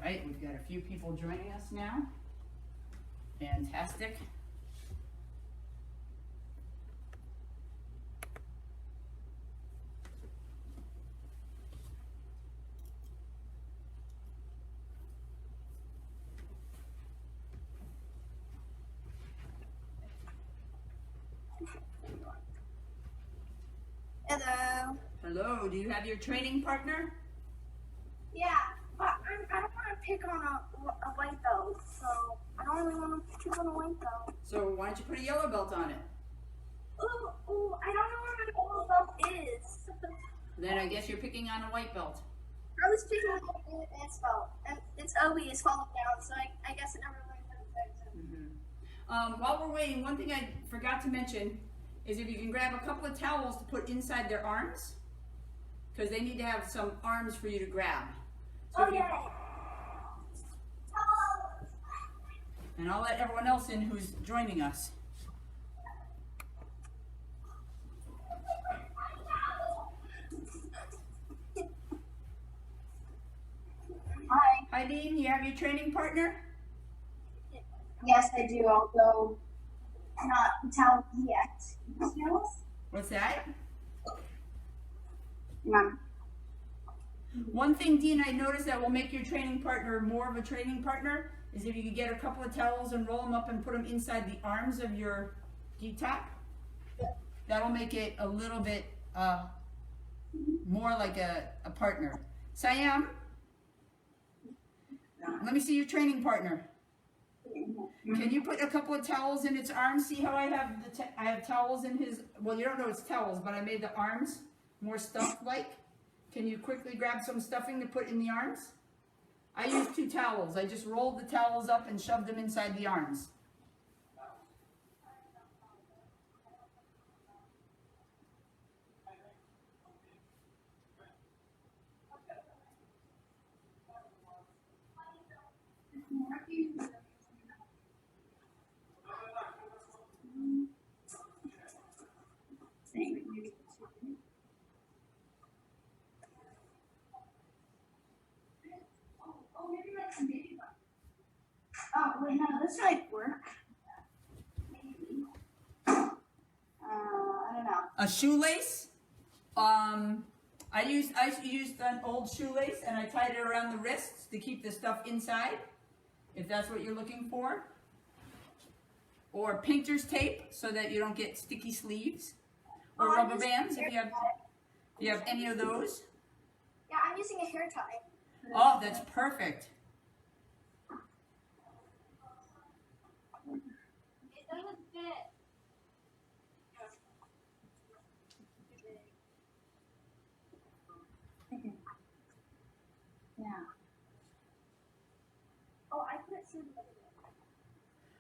right, we've got a few people joining us now. Fantastic. Hello. Hello, do you have your training partner? Yeah, but I don't want to pick on a white belt, so I don't really want to pick on a white belt. So why don't you put a yellow belt on it? Ooh, I don't know where my yellow belt is. Then I guess you're picking on a white belt. I was picking on a blue advanced belt, and its OB is falling down, so I guess it never really affected. While we're waiting, one thing I forgot to mention is if you can grab a couple of towels to put inside their arms, because they need to have some arms for you to grab. So Okay. And I'll let everyone else in who's joining us. Hi. Hi Dean, you have your training partner? Yes, I do, although not tell yet. What's that? Mom. One thing, Dean, I noticed that will make your training partner more of a training partner is if you could get a couple of towels and roll them up and put them inside the arms of your gi-top. That'll make it a little bit more like a partner. Siam, let me see your training partner. Can you put a couple of towels in its arms? See how I have towels in his, well, you don't know it's towels, but I made the arms more stuffed like. Can you quickly grab some stuffing to put in the arms? I used 2 towels. I just rolled the towels up and shoved them inside the arms. Oh, wait, no, this might work. Maybe. I don't know. A shoelace. I used an old shoelace and I tied it around the wrists to keep the stuff inside, if that's what you're looking for. Or painter's tape so that you don't get sticky sleeves. Or rubber bands if you have any of those. Yeah, I'm using a hair tie. Oh, that's perfect. It doesn't fit. Yeah. Oh, I put it through the middle.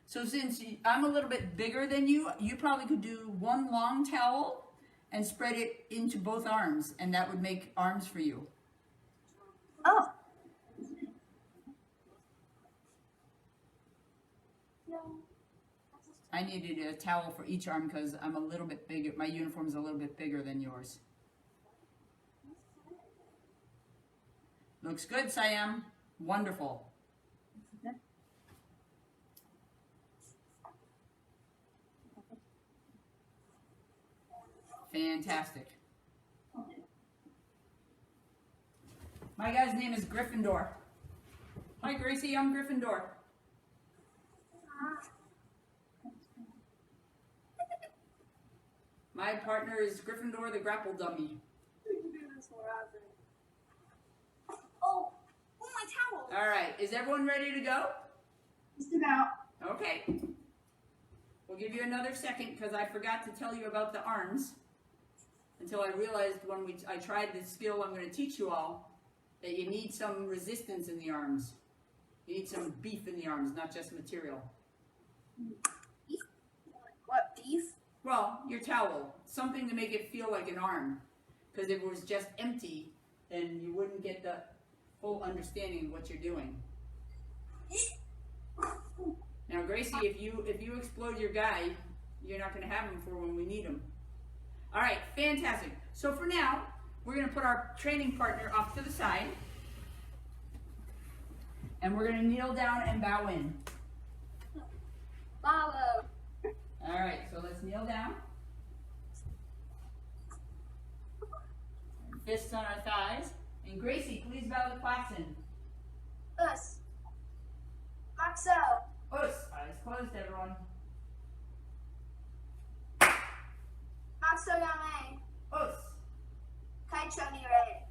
So since I'm a little bit bigger than you, you probably could do one long towel and spread it into both arms, and that would make arms for you. Oh. I needed a towel for each arm because I'm a little bit bigger. My uniform's a little bit bigger than yours. Looks good, Siam. Wonderful. Fantastic. My guy's name is Gryffindor. Hi, Gracie. I'm Gryffindor. My partner is Gryffindor, the grapple dummy. Oh, my towel. All right. Is everyone ready to go? Just about. Okay. We'll give you another second because I forgot to tell you about the arms until I realized when I tried the skill I'm going to teach you all that you need some resistance in the arms. You need some beef in the arms, not just material. Beef? What, beef? Well, your towel. Something to make it feel like an arm. Because if it was just empty, then you wouldn't get the full understanding of what you're doing. Now, Gracie, if you explode your guy, you're not going to have him for when we need him. All right, fantastic. So for now, we're going to put our training partner off to the side. And we're gonna kneel down and bow in. Bow. All right, so let's kneel down. And fists on our thighs. And Gracie, please bow the class in. Us. Maxo. Us. Eyes closed, everyone. Maxo Yame. Us. Kaicho Nire.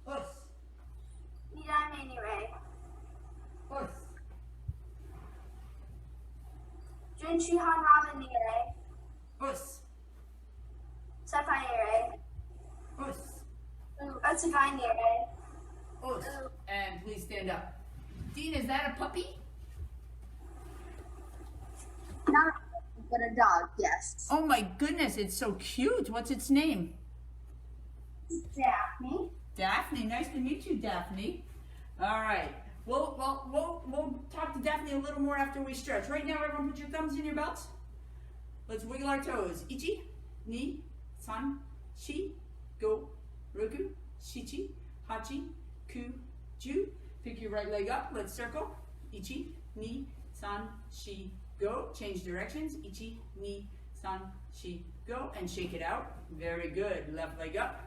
Us. Nidame Nire. Us. Junshihan Ramen Nire. Us. Sepai Nire. Us. Otsukai Nire. Us. And please stand up. Dean, is that a puppy? Not but a dog, yes. Oh my goodness, it's so cute. What's its name? Daphne. Daphne. Nice to meet you, Daphne. All right. We'll talk to Daphne a little more after we stretch. Right now, everyone put your thumbs in your belts. Let's wiggle our toes. Ichi, ni, san, shi, go, roku, shichi, hachi, ku, ju. Pick your right leg up. Let's circle. Ichi, ni, san, shi, go. Change directions. Ichi, ni, san, shi, go. And shake it out. Very good. Left leg up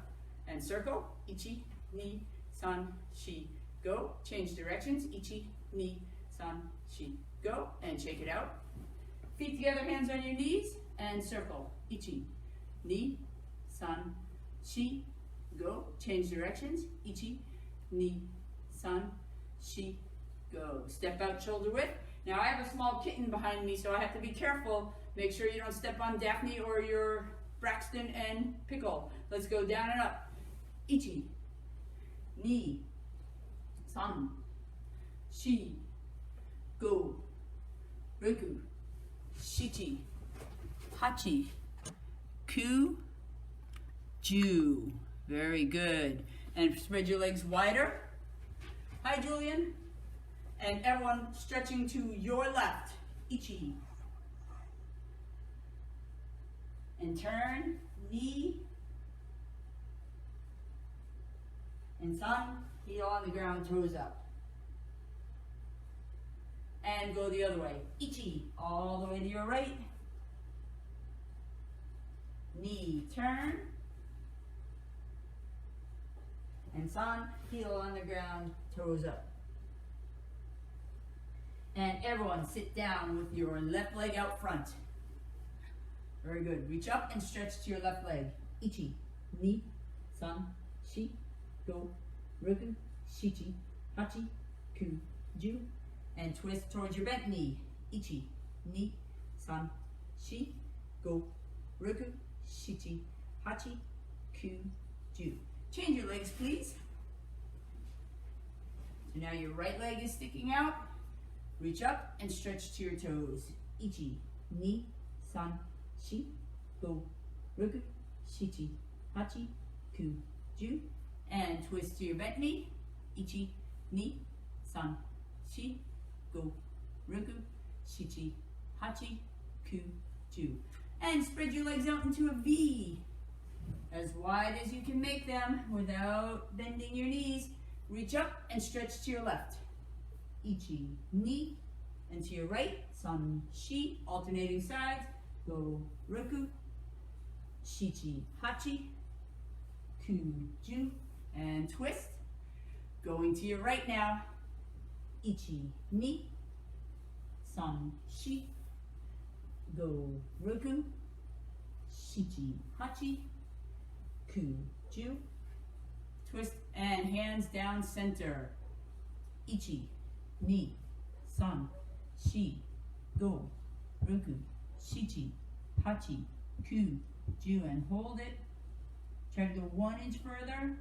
and circle. Ichi, ni, san, shi, go. Change directions. Ichi, ni, san, shi, go. And shake it out. Feet together, hands on your knees, and circle. Ichi, ni, san, shi, go. Change directions. Ichi, ni, san, shi, go. Step out shoulder width. Now I have a small kitten behind me, so I have to be careful. Make sure you don't step on Daphne or your Braxton and Pickle. Let's go down and up. Ichi, ni, san, shi, go, roku, shichi, hachi, ku, ju. Very good. And spread your legs wider. Hi, Julian. And everyone stretching to your left. Ichi. And turn, knee. And san, heel on the ground, toes up. And go the other way. Ichi, all the way to your right. Knee, turn. And san, heel on the ground, toes up. And everyone sit down with your left leg out front. Very good. Reach up and stretch to your left leg. Ichi, ni, san, shi, go, roku, shichi, hachi, ku, ju. And twist towards your bent knee. Ichi, ni, san, shi, go, roku, shichi, hachi, ku, ju. Change your legs, please. So now your right leg is sticking out. Reach up and stretch to your toes. Ichi, ni, san, shi, go, roku, shichi, hachi, ku, ju. And twist to your bent knee. Ichi, ni, san, shi, go, roku, shichi, hachi, ku, ju. And spread your legs out into a V. As wide as you can make them without bending your knees. Reach up and stretch to your left. Ichi, ni, and to your right, san, shi, alternating sides. Go, roku, shichi, hachi, ku, ju, and twist. Going to your right now. Ichi, ni, san, shi, go, roku, shichi, hachi, ku, ju. Twist and hands down center. Ichi, ni, san, shi, go, roku, shichi, hachi, ku, ju. And hold it. Try to go 1 inch further.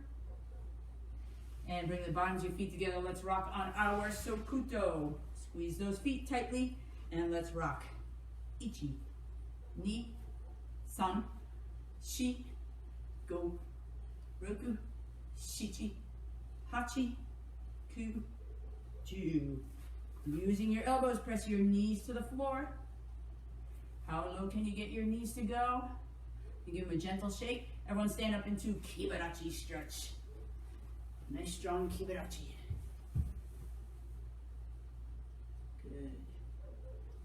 And bring the bottoms of your feet together. Let's rock on our Sokuto. Squeeze those feet tightly and let's rock. Ichi, ni, san, shi, go, roku, shichi, hachi, ku, ju. Using your elbows, press your knees to the floor. How low can you get your knees to go? You give them a gentle shake. Everyone stand up into Kibarachi stretch. Nice strong Kibarachi.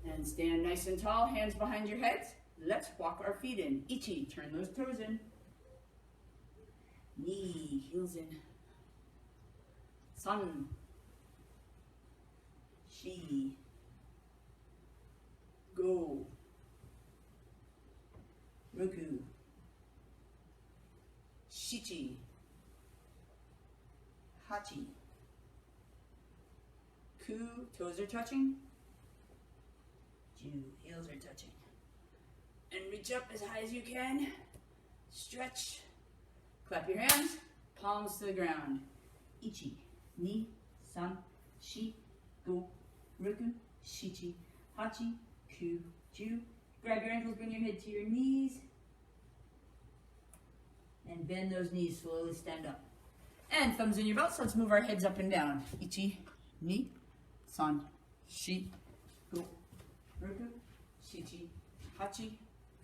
And stand nice and tall, hands behind your heads. Let's walk our feet in. Ichi, turn those toes in. Knee, heels in. Sun. Shi. Go. Roku. Shichi. Hachi. Ku, toes are touching. Ju, heels are touching. And reach up as high as you can. Stretch. Clap your hands. Palms to the ground. Ichi, ni, san, shi, go, roku, shichi, hachi, ku, ju. Grab your ankles, bring your head to your knees. And bend those knees, slowly stand up. And thumbs in your belts, let's move our heads up and down. Ichi, ni, san, shi, go, roku, shichi, hachi,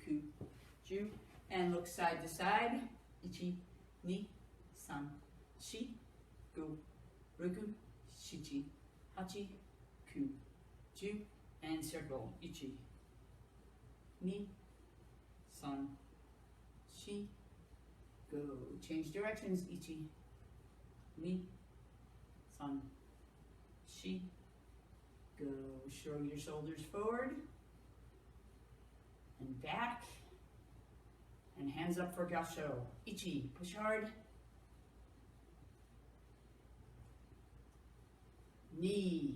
ku, ju. And look side to side. Ichi, ni, san, shi, go, roku, shichi, hachi, ku, ju. And circle. Ichi, ni, san, shi, go. Change directions. Ichi, ni, san, shi, go. Shrug your shoulders forward and back. And hands up for gassho. Ichi, push hard. Knee.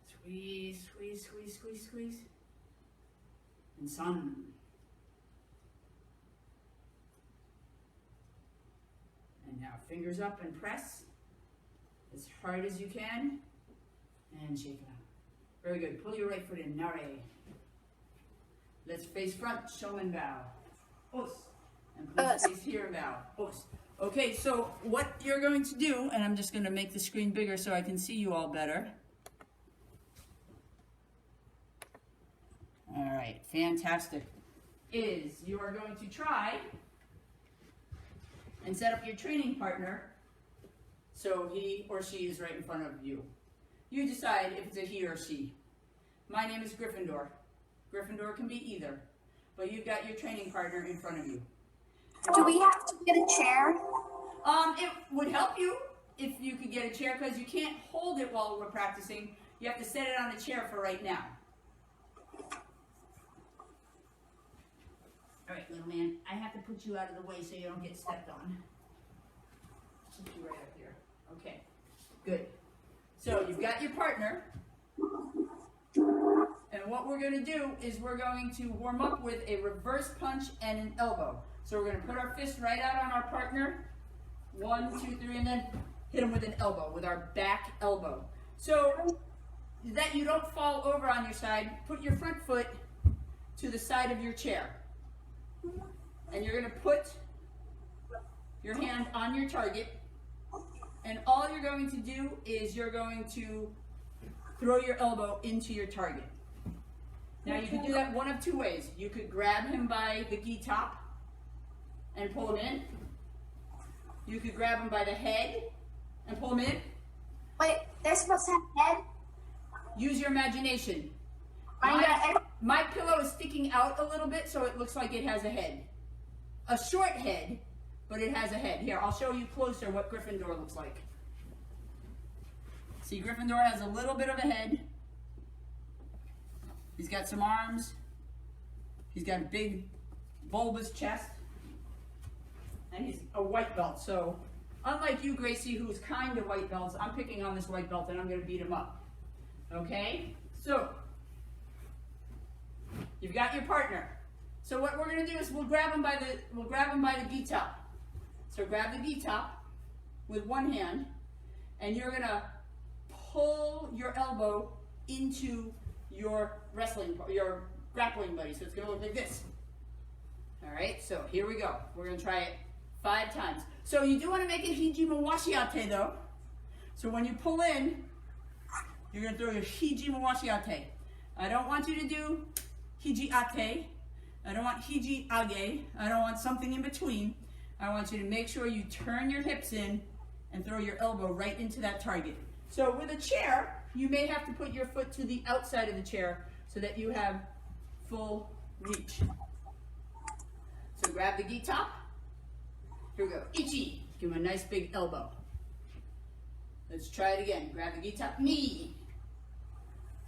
Squeeze, squeeze, squeeze, squeeze, squeeze. And sun. And now fingers up and press as hard as you can. And shake it out. Very good. Pull your right foot in. Nare. Let's face front, showman bow. Os. And please face here and bow. Os. Okay, so what you're going to do, and I'm just going to make the screen bigger so I can see you all better. All right, fantastic. Is you are going to try and set up your training partner so he or she is right in front of you. You decide if it's a he or she. My name is Gryffindor. Gryffindor can be either, but you've got your training partner in front of you. Do we have to get a chair? It would help you if you could get a chair because you can't hold it while we're practicing. You have to set it on a chair for right now. All right, little man, I have to put you out of the way so you don't get stepped on. Put you right up here. Okay, good. So you've got your partner. And what we're going to do is we're going to warm up with a reverse punch and an elbow. So we're going to put our fist right out on our partner. 1, 2, 3, and then hit him with an elbow, with our back elbow. So that you don't fall over on your side, put your front foot to the side of your chair. And you're going to put your hand on your target. And all you're going to do is you're going to throw your elbow into your target. Now you can do that one of two ways. You could grab him by the gi top and pull him in. You could grab him by the head and pull him in. Wait, they're supposed to have a head? Use your imagination. My pillow is sticking out a little bit so it looks like it has a head. A short head, but it has a head. Here, I'll show you closer what Gryffindor looks like. See, Gryffindor has a little bit of a head. He's got some arms. He's got a big bulbous chest. And he's a white belt. So unlike you, Gracie, who's kind of white belts, I'm picking on this white belt and I'm going to beat him up. Okay? So you've got your partner. So what we're going to do is we'll grab him by the gi top. So grab the gi top with one hand and you're going to pull your elbow into your grappling buddy. So it's going to look like this. All right, so here we go. We're going to try it 5 times. So you do want to make it hiji mawashiate though. So when you pull in, you're going to throw your hiji mawashiate. I don't want you to do hiji ate. I don't want hiji age. I don't want something in between. I want you to make sure you turn your hips in and throw your elbow right into that target. So with a chair, you may have to put your foot to the outside of the chair so that you have full reach. So grab the gi top. Here we go. Ichi. Give him a nice big elbow. Let's try it again. Grab the gi top. Knee.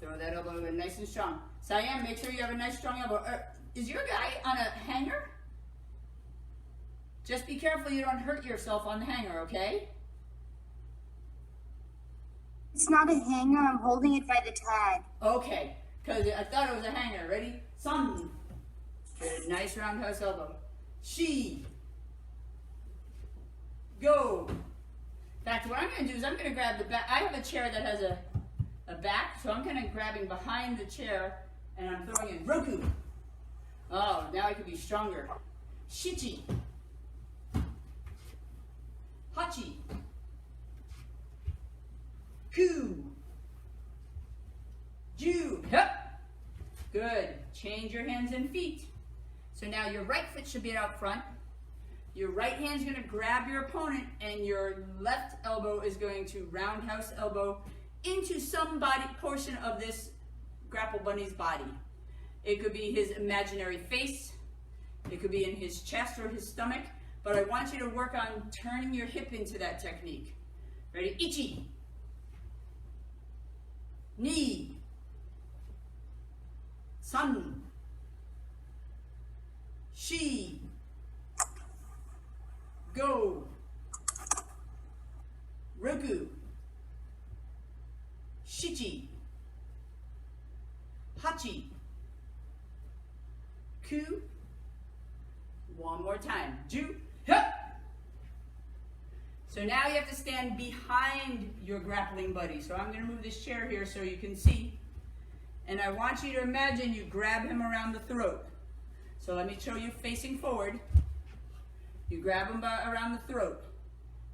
Throw that elbow in nice and strong. Cyan, make sure you have a nice strong elbow. Is your guy on a hanger? Just be careful you don't hurt yourself on the hanger, okay? It's not a hanger. I'm holding it by the tag. Okay, because I thought it was a hanger. Ready? Sun. Good, nice roundhouse elbow. She. Go. In fact, what I'm going to do is I'm going to grab the back. I have a chair that has a back, so I'm kind of grabbing behind the chair and I'm throwing in Roku. Oh, now I can be stronger. Shichi. Hachi. Ku. Ju. Hup. Good. Change your hands and feet. So now your right foot should be out front. Your right hand's going to grab your opponent and your left elbow is going to roundhouse elbow into some body portion of this grapple bunny's body. It could be his imaginary face. It could be in his chest or his stomach. But I want you to work on turning your hip into that technique. Ready? Ichi. Knee. Sun. She. Go. Roku. Shichi. Hachi. Ku. One more time. Ju. Hup. So now you have to stand behind your grappling buddy. So I'm going to move this chair here so you can see. And I want you to imagine you grab him around the throat. So let me show you facing forward. You grab him around the throat.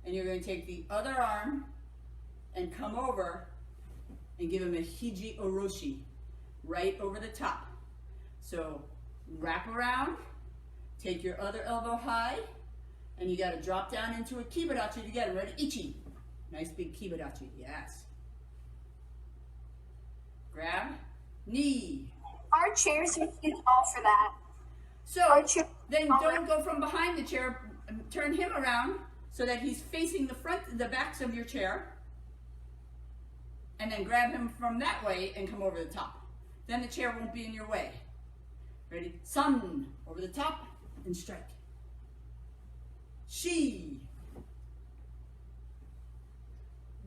And you're going to take the other arm and come over and give him a hiji oroshi right over the top. So wrap around, take your other elbow high, and you got to drop down into a kibadachi to get him. Ready? Ichi. Nice big kibadachi. Yes. Grab. Knee. Our chairs are too tall for that. So then don't go from behind the chair. Turn him around so that he's facing the backs of your chair. And then grab him from that way and come over the top. Then the chair won't be in your way. Ready? Sun. Over the top and strike. She.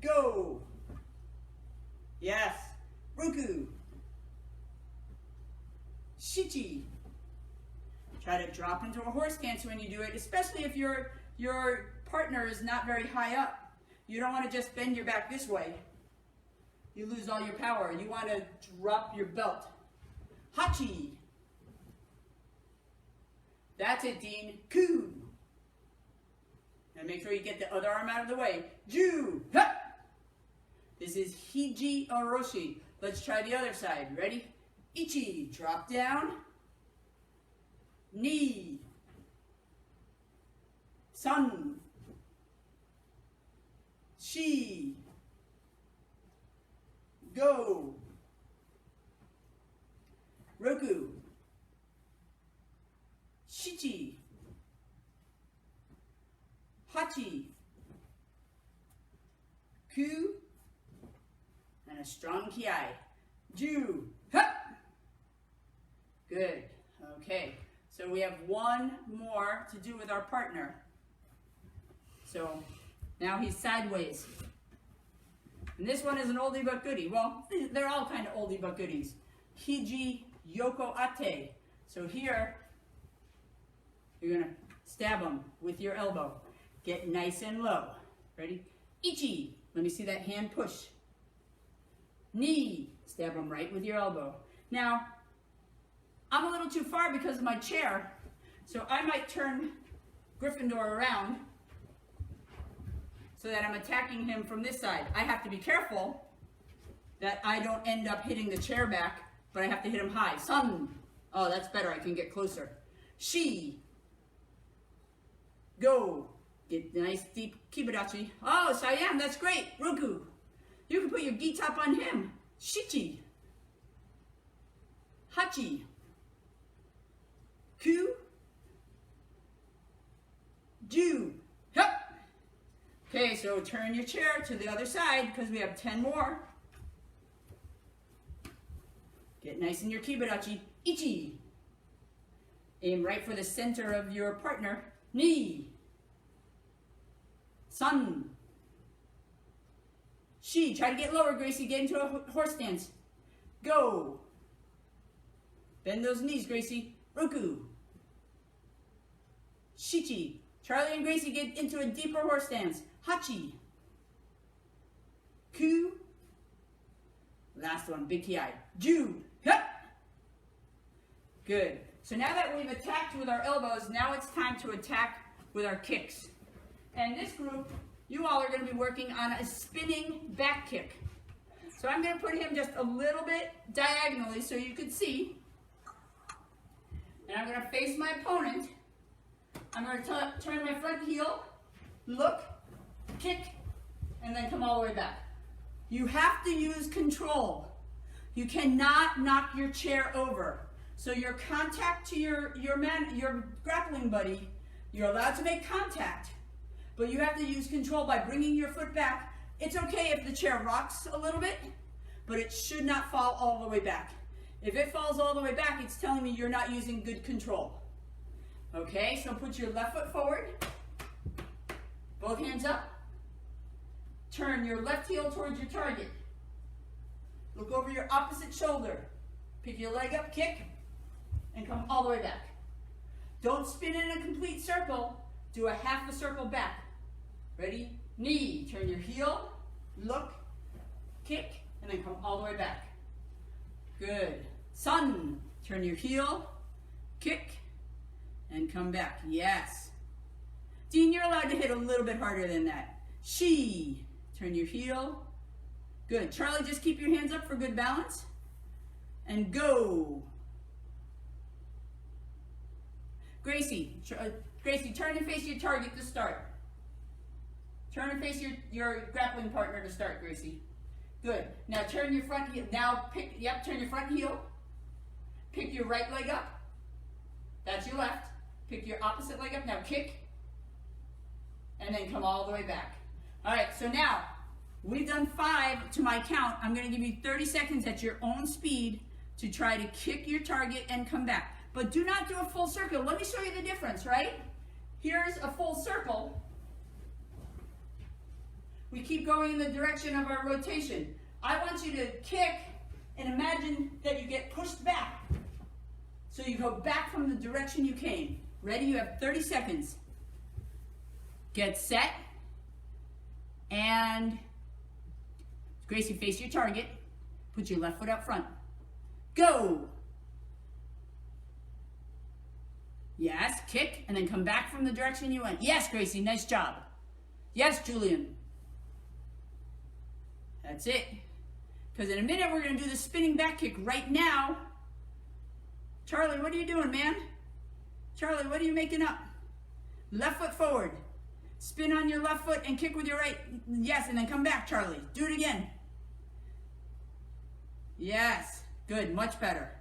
Go. Yes. Roku. Shichi. Try to drop into a horse stance when you do it, especially if your partner is not very high up. You don't want to just bend your back this way. You lose all your power. You want to drop your belt. Hachi. That's it, Dean. Ku. And make sure you get the other arm out of the way. Ju. Hup. This is hiji oroshi. Let's try the other side. Ready? Ichi. Drop down. Knee. Sun. She. Go. Roku. Shichi. Hachi. Ku. And a strong ki. Ju. Hup. Good. Okay. So we have one more to do with our partner. So now he's sideways. And this one is an oldie but goodie. Well, they're all kind of oldie but goodies. Hiji yoko ate. So here, you're going to stab him with your elbow. Get nice and low. Ready? Ichi. Let me see that hand push. Knee. Stab him right with your elbow. Now, I'm a little too far because of my chair, so I might turn Gryffindor around so that I'm attacking him from this side. I have to be careful that I don't end up hitting the chair back, but I have to hit him high. Sun. Oh, that's better. I can get closer. She. Go. Get nice deep kibadachi. Oh, Cyan, that's great. Roku. You can put your gi top on him. Shichi. Hachi. Ku. Ju. Hup. Okay, so turn your chair to the other side because we have 10 more. Get nice in your kibarachi. Ichi. Aim right for the center of your partner. Ni. San. Shi. Try to get lower, Gracie. Get into a horse stance. Go. Bend those knees, Gracie. Roku. Shichi. Charlie and Gracie get into a deeper horse stance. Hachi. Ku. Last one, big ki. Ju. Hup. Good. So now that we've attacked with our elbows, now it's time to attack with our kicks. And this group, you all are going to be working on a spinning back kick. So I'm going to put him just a little bit diagonally so you can see. And I'm going to face my opponent. I'm going to turn my front heel, look, kick, and then come all the way back. You have to use control. You cannot knock your chair over. So your contact to your grappling buddy, you're allowed to make contact, but you have to use control by bringing your foot back. It's okay if the chair rocks a little bit, but it should not fall all the way back. If it falls all the way back, it's telling me you're not using good control. Okay, so put your left foot forward, both hands up, turn your left heel towards your target. Look over your opposite shoulder, pick your leg up, kick, and come all the way back. Don't spin in a complete circle, do a half a circle back. Ready? Knee, turn your heel, look, kick, and then come all the way back. Good. Sun, turn your heel, kick, and come back. Yes. Dean, you're allowed to hit a little bit harder than that. She, turn your heel. Good. Charlie, just keep your hands up for good balance. And go. Gracie, turn and face your target to start. Turn and face your grappling partner to start, Gracie. Good. Now turn your front heel. Now turn your front heel. Pick your right leg up. That's your left. Pick your opposite leg up. Now kick. And then come all the way back. All right, so now we've done 5 to my count. I'm going to give you 30 seconds at your own speed to try to kick your target and come back. But do not do a full circle. Let me show you the difference, right? Here's a full circle. We keep going in the direction of our rotation. I want you to kick and imagine that you get pushed back. So you go back from the direction you came. Ready? You have 30 seconds. Get set. And Gracie, face your target. Put your left foot out front. Go. Yes, kick, and then come back from the direction you went. Yes, Gracie, nice job. Yes, Julian. That's it. Because in a minute, we're going to do the spinning back kick right now. Charlie, what are you doing, man? Charlie, what are you making up? Left foot forward. Spin on your left foot and kick with your right. Yes, and then come back, Charlie. Do it again. Yes, good, much better.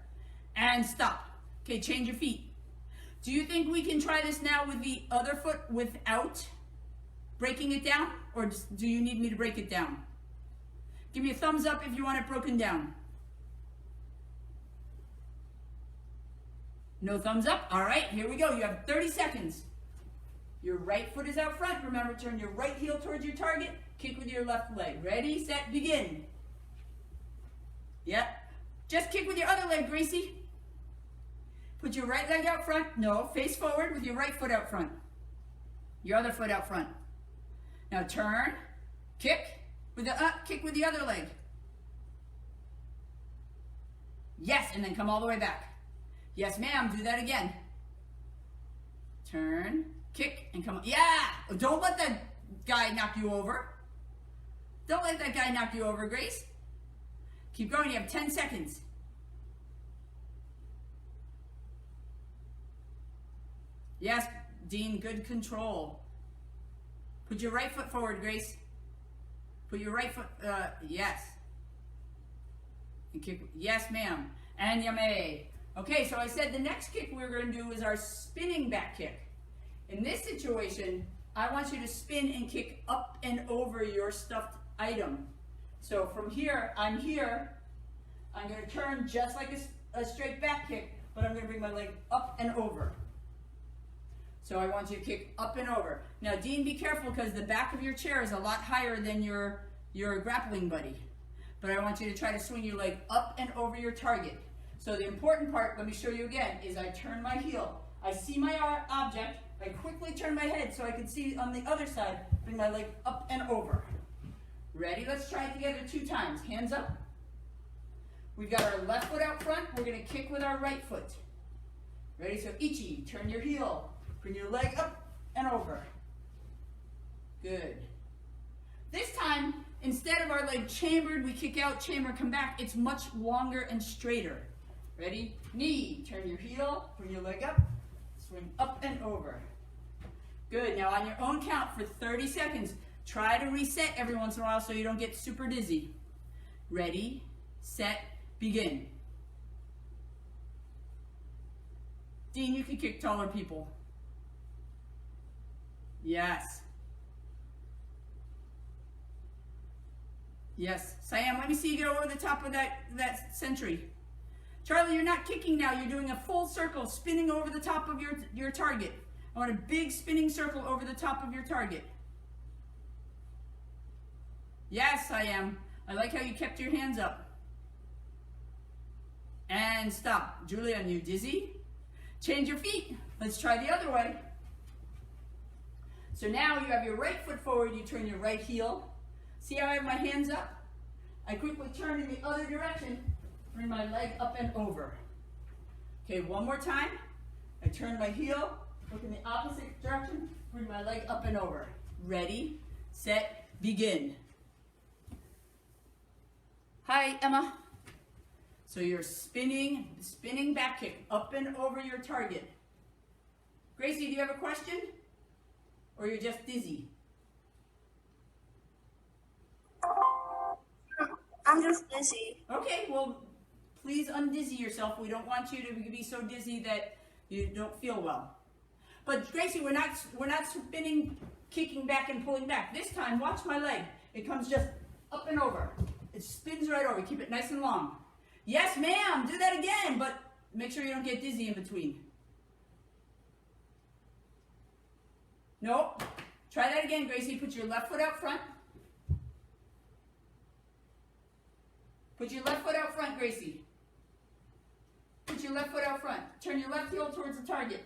And stop. Okay, change your feet. Do you think we can try this now with the other foot without breaking it down? Or do you need me to break it down? Give me a thumbs up if you want it broken down. No thumbs up? All right, here we go. You have 30 seconds. Your right foot is out front. Remember, turn your right heel towards your target. Kick with your left leg. Ready, set, begin. Yep. Just kick with your other leg, Gracie. Put your right leg out front. No, face forward with your right foot out front. Your other foot out front. Now turn, kick with the kick with the other leg. Yes, and then come all the way back. Yes, ma'am, do that again. Turn, kick, and come. Yeah! Don't let that guy knock you over. Don't let that guy knock you over, Grace. Keep going, you have 10 seconds. Yes, Dean, good control. Put your right foot forward, Grace. Put your right foot, yes. And kick, yes ma'am. And you may. Okay, so I said the next kick we're going to do is our spinning back kick. In this situation, I want you to spin and kick up and over your stuffed item. So from here, I'm going to turn just like a straight back kick, but I'm going to bring my leg up and over. So I want you to kick up and over. Now, Dean, be careful because the back of your chair is a lot higher than your grappling buddy. But I want you to try to swing your leg up and over your target. So the important part, let me show you again, is I turn my heel. I see my object. I quickly turn my head so I can see on the other side, bring my leg up and over. Ready? Let's try it together 2 times. Hands up. We've got our left foot out front. We're going to kick with our right foot. Ready? So Ichi, turn your heel. Bring your leg up and over. Good. This time, instead of our leg chambered, we kick out, chamber, come back. It's much longer and straighter. Ready? Knee, turn your heel, bring your leg up, swing up and over. Good. Now on your own count for 30 seconds, try to reset every once in a while so you don't get super dizzy. Ready, set, begin. Dean, you can kick taller people. Yes. Yes. Siam, let me see you get over the top of that sentry. Charlie, you're not kicking now. You're doing a full circle, spinning over the top of your target. I want a big spinning circle over the top of your target. Yes, I am. I like how you kept your hands up. And stop. Julian, you dizzy? Change your feet. Let's try the other way. So now you have your right foot forward, you turn your right heel. See how I have my hands up? I quickly turn in the other direction, bring my leg up and over. Okay, one more time. I turn my heel, look in the opposite direction, bring my leg up and over. Ready, set, begin. Hi, Emma. So you're spinning back kick up and over your target. Gracie, do you have a question? Or you're just dizzy? I'm just dizzy. Okay, well, please undizzy yourself. We don't want you to be so dizzy that you don't feel well. But Gracie, we're not spinning, kicking back and pulling back. This time, watch my leg. It comes just up and over. It spins right over. Keep it nice and long. Yes, ma'am. Do that again, but make sure you don't get dizzy in between. Nope. Try that again, Gracie. Put your left foot out front. Put your left foot out front, Gracie. Put your left foot out front. Turn your left heel towards the target.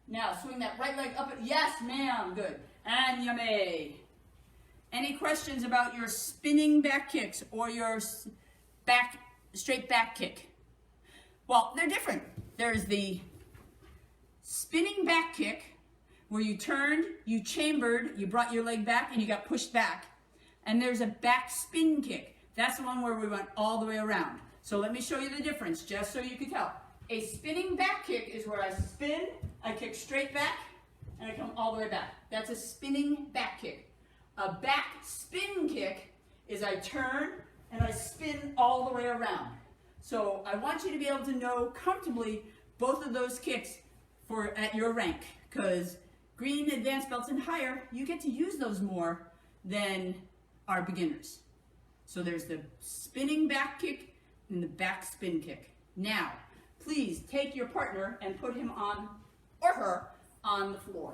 Now, swing that right leg up. Yes, ma'am. Good. And you may. Any questions about your spinning back kicks or your straight back kick? Well, they're different. There's the spinning back kick, where you turned, you chambered, you brought your leg back, and you got pushed back. And there's a back spin kick. That's the one where we went all the way around. So let me show you the difference, just so you can tell. A spinning back kick is where I spin, I kick straight back, and I come all the way back. That's a spinning back kick. A back spin kick is I turn, and I spin all the way around. So I want you to be able to know comfortably both of those kicks at your rank, because green, advanced belts, and higher, you get to use those more than our beginners. So there's the spinning back kick and the back spin kick. Now, please take your partner and put him on, or her, on the floor.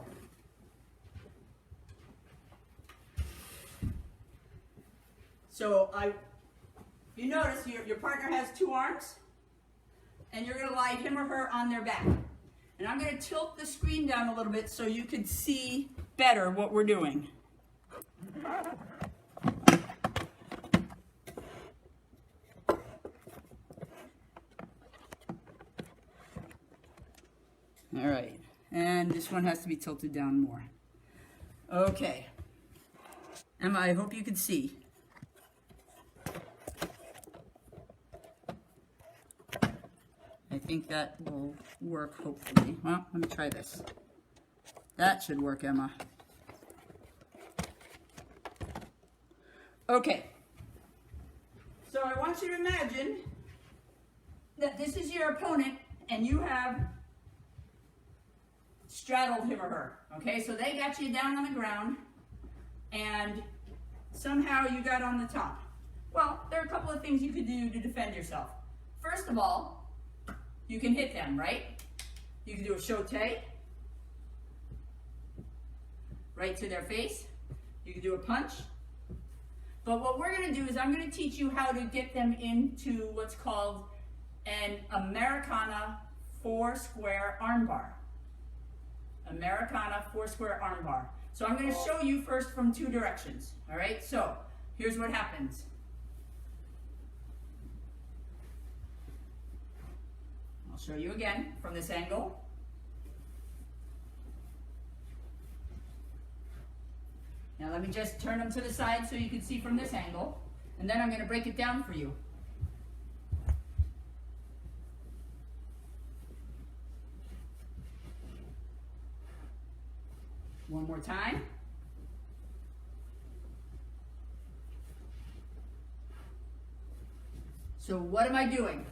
So you notice your partner has 2 arms, and you're going to lie him or her on their back. And I'm going to tilt the screen down a little bit so you can see better what we're doing. All right, and this one has to be tilted down more. Okay. Emma, I hope you can see. I think that will work, hopefully. Well, let me try this. That should work, Emma. Okay. So I want you to imagine that this is your opponent and you have straddled him or her. Okay, so they got you down on the ground and somehow you got on the top. Well, there are a couple of things you could do to defend yourself. First of all, you can hit them, right? You can do a shote right to their face. You can do a punch. But what we're going to do is I'm going to teach you how to get them into what's called an Americana 4-square armbar. Americana 4-square armbar. So I'm going to show you first from 2 directions. All right, so here's what happens. I'll show you again from this angle. Now let me just turn them to the side so you can see from this angle, and then I'm going to break it down for you. One more time. So what am I doing?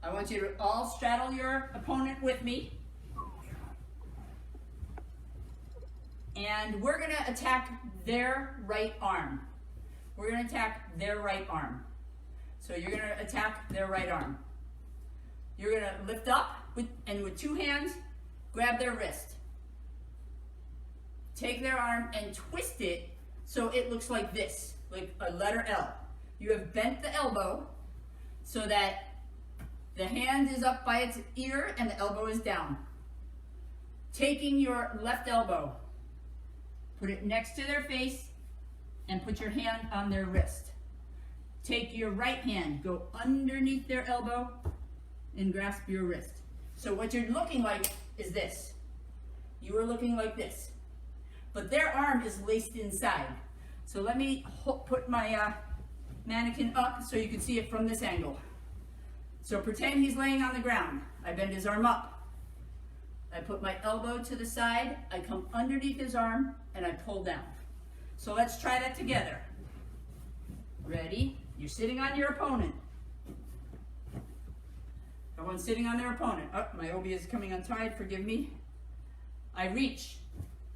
I want you to all straddle your opponent with me. And we're going to attack their right arm. We're going to attack their right arm. So you're going to attack their right arm. You're going to lift up and with 2 hands, grab their wrist. Take their arm and twist it so it looks like this, like a letter L. You have bent the elbow so that the hand is up by its ear and the elbow is down. Taking your left elbow, put it next to their face and put your hand on their wrist. Take your right hand, go underneath their elbow and grasp your wrist. So what you're looking like is this. You are looking like this. But their arm is laced inside. So let me put my mannequin up so you can see it from this angle. So pretend he's laying on the ground. I bend his arm up. I put my elbow to the side, I come underneath his arm, and I pull down. So let's try that together. Ready? You're sitting on your opponent. Everyone's sitting on their opponent. Oh, my obi is coming untied, forgive me. I reach.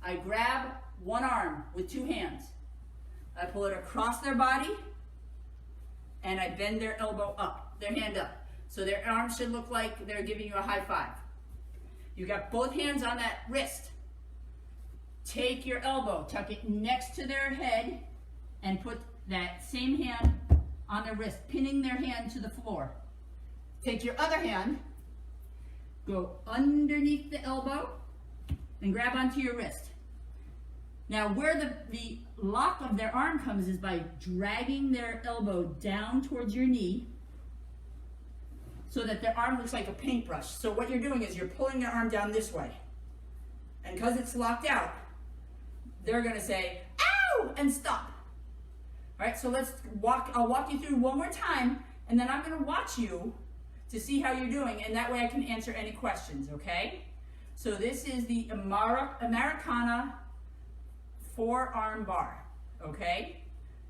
I grab one arm with 2 hands. I pull it across their body, and I bend their elbow up, their hand up. So their arm should look like they're giving you a high five. You got both hands on that wrist. Take your elbow, tuck it next to their head, and put that same hand on their wrist, pinning their hand to the floor. Take your other hand, go underneath the elbow, and grab onto your wrist. Now where the lock of their arm comes is by dragging their elbow down towards your knee so that their arm looks like a paintbrush. So what you're doing is you're pulling their arm down this way. And because it's locked out, they're going to say, ow, and stop. All right, so I'll walk you through one more time, and then I'm going to watch you to see how you're doing, and that way I can answer any questions, okay? So this is the Americana 4-arm bar, okay?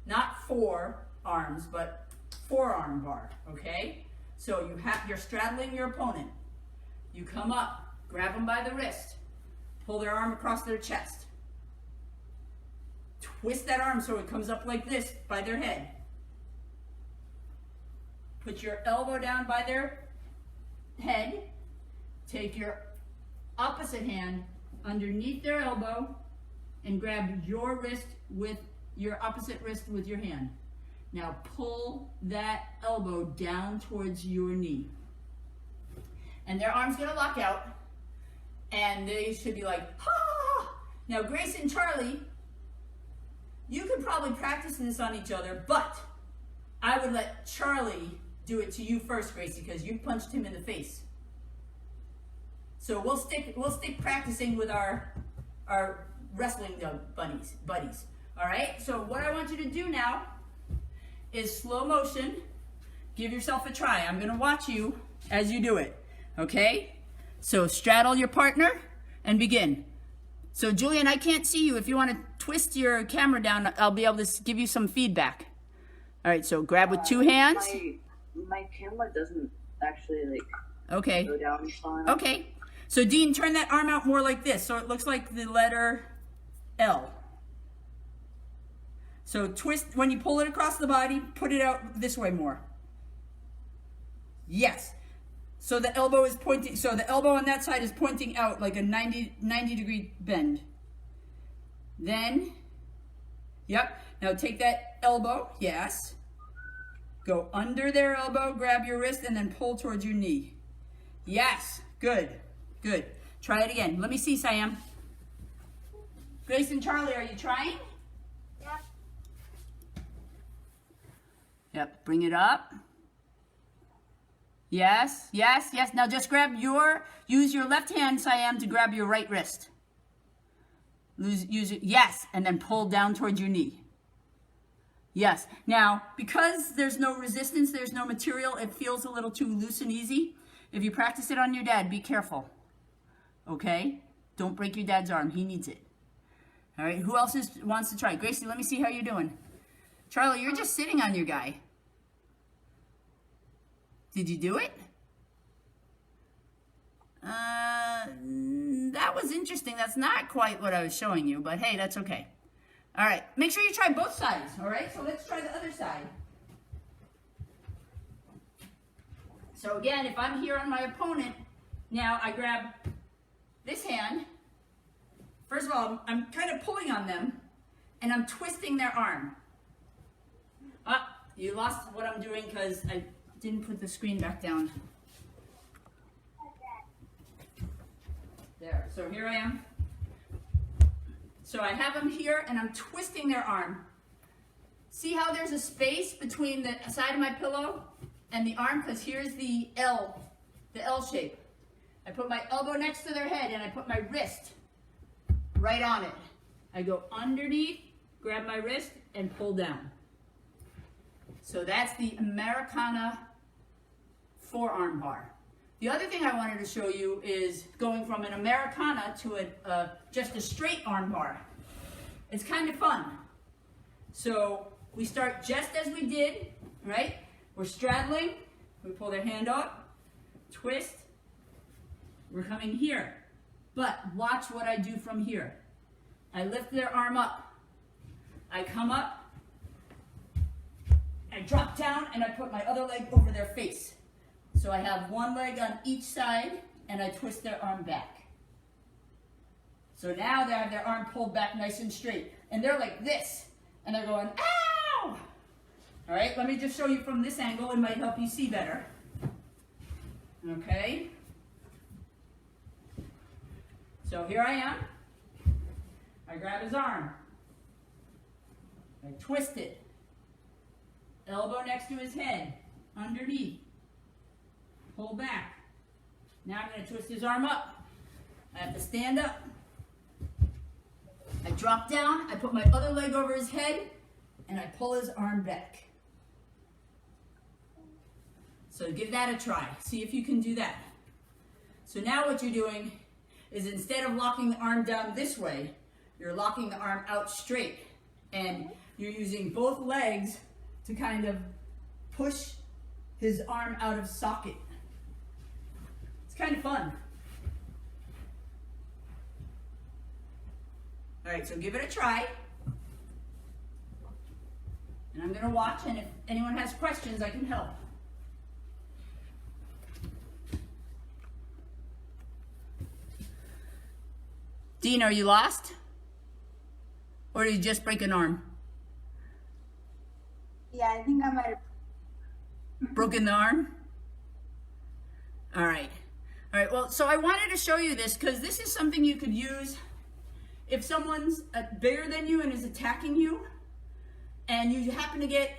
Not 4 arms, but 4-arm bar, okay? So you're straddling your opponent. You come up, grab them by the wrist, pull their arm across their chest. Twist that arm so it comes up like this by their head. Put your elbow down by their head. Take your opposite hand underneath their elbow and grab your wrist with your opposite wrist with your hand. Now pull that elbow down towards your knee. And their arm's gonna lock out and they should be like, ha! Now Grace and Charlie, you could probably practice this on each other, but I would let Charlie do it to you first, Gracie, because you punched him in the face. So we'll stick practicing with our wrestling buddies. All right. So what I want you to do now is slow motion. Give yourself a try. I'm going to watch you as you do it. Okay. So straddle your partner and begin. So Julian, I can't see you. If you want to twist your camera down, I'll be able to give you some feedback. All right, so grab with two hands. My camera doesn't actually Okay. go down far. Okay. So Dean, turn that arm out more like this, so it looks like the letter L. So twist, when you pull it across the body, put it out this way more. Yes. So the elbow is pointing, so the elbow on that side is pointing out like a 90 degree bend. Then, yep, now take that elbow, yes. Go under their elbow, grab your wrist, and then pull towards your knee. Yes, good, good. Try it again. Let me see, Siam. Grace and Charlie, are you trying? Yep. Yep, bring it up. Yes, yes, yes. Now just use your left hand, Siam, to grab your right wrist. Use it, yes, and then pull down towards your knee. Yes. Now, because there's no resistance, there's no material, it feels a little too loose and easy. If you practice it on your dad, be careful. Okay? Don't break your dad's arm. He needs it. All right? Who else wants to try? Gracie, let me see how you're doing. Charlie, you're just sitting on your guy. Did you do it? That was interesting. That's not quite what I was showing you, but hey, that's okay. All right, make sure you try both sides, all right? So let's try the other side. So again, if I'm here on my opponent, now I grab this hand. First of all, I'm kind of pulling on them, and I'm twisting their arm. Ah, you lost what I'm doing because I didn't put the screen back down. There, so here I am. So I have them here and I'm twisting their arm. See how there's a space between the side of my pillow and the arm? Because here's the L shape. I put my elbow next to their head and I put my wrist right on it. I go underneath, grab my wrist, and pull down. So that's the Americana forearm bar. The other thing I wanted to show you is going from an Americana to just a straight arm bar. It's kind of fun. So we start just as we did, right? We're straddling, we pull their hand up, twist, we're coming here. But watch what I do from here. I lift their arm up, I come up, I drop down, and I put my other leg over their face. So I have one leg on each side, and I twist their arm back. So now they have their arm pulled back nice and straight. And they're like this, and they're going, ow! All right, let me just show you from this angle. It might help you see better. Okay. So here I am. I grab his arm. I twist it. Elbow next to his head, underneath. Pull back. Now I'm going to twist his arm up. I have to stand up. I drop down. I put my other leg over his head, and I pull his arm back. So give that a try. See if you can do that. So now what you're doing is instead of locking the arm down this way, you're locking the arm out straight. And you're using both legs to kind of push his arm out of socket. Kind of fun. All right, so give it a try. And I'm going to watch, and if anyone has questions, I can help. Dean, are you lost? Or did you just break an arm? Yeah, I think I might have. Broken the arm? All right. All right, well, so I wanted to show you this because this is something you could use if someone's bigger than you and is attacking you, and you happen to get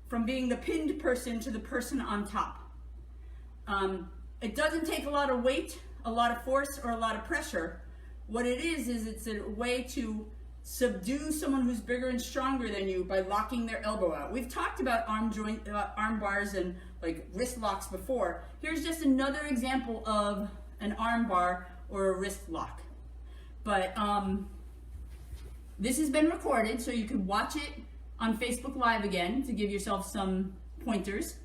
from being the pinned person to the person on top. It doesn't take a lot of weight, a lot of force, or a lot of pressure. What it is it's a way to subdue someone who's bigger and stronger than you by locking their elbow out. We've talked about arm bars and like wrist locks before. Here's just another example of an arm bar or a wrist lock. But this has been recorded, so you can watch it on Facebook Live again to give yourself some pointers.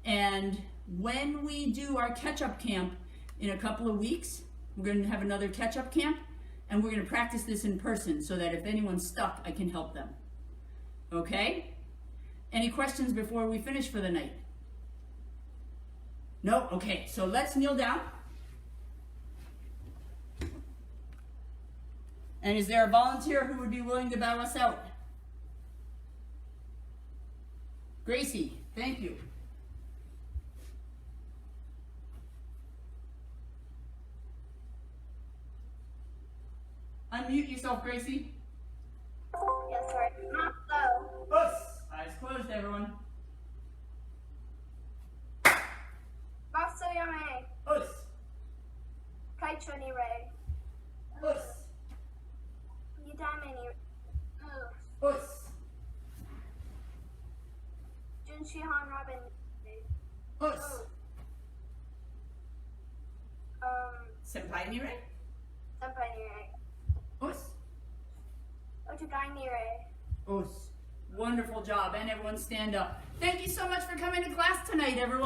And when we do our catch-up camp in a couple of weeks, we're going to have another catch-up camp, and we're going to practice this in person so that if anyone's stuck, I can help them. Okay? Any questions before we finish for the night? No? Okay, so let's kneel down. And is there a volunteer who would be willing to bow us out? Gracie, thank you. Unmute yourself, Gracie. Yes, sorry. Not low. Us. Eyes closed, everyone. Maso Yame. Us. Kaicho ni Rei. Us. Yudame ni Us. Junshi Han Robin. Us. Um, Senpai ni Rei? Senpai ni Rei. Us. Otogai ni Rei. Us. Wonderful job, and everyone stand up. Thank you so much for coming to class tonight, everyone.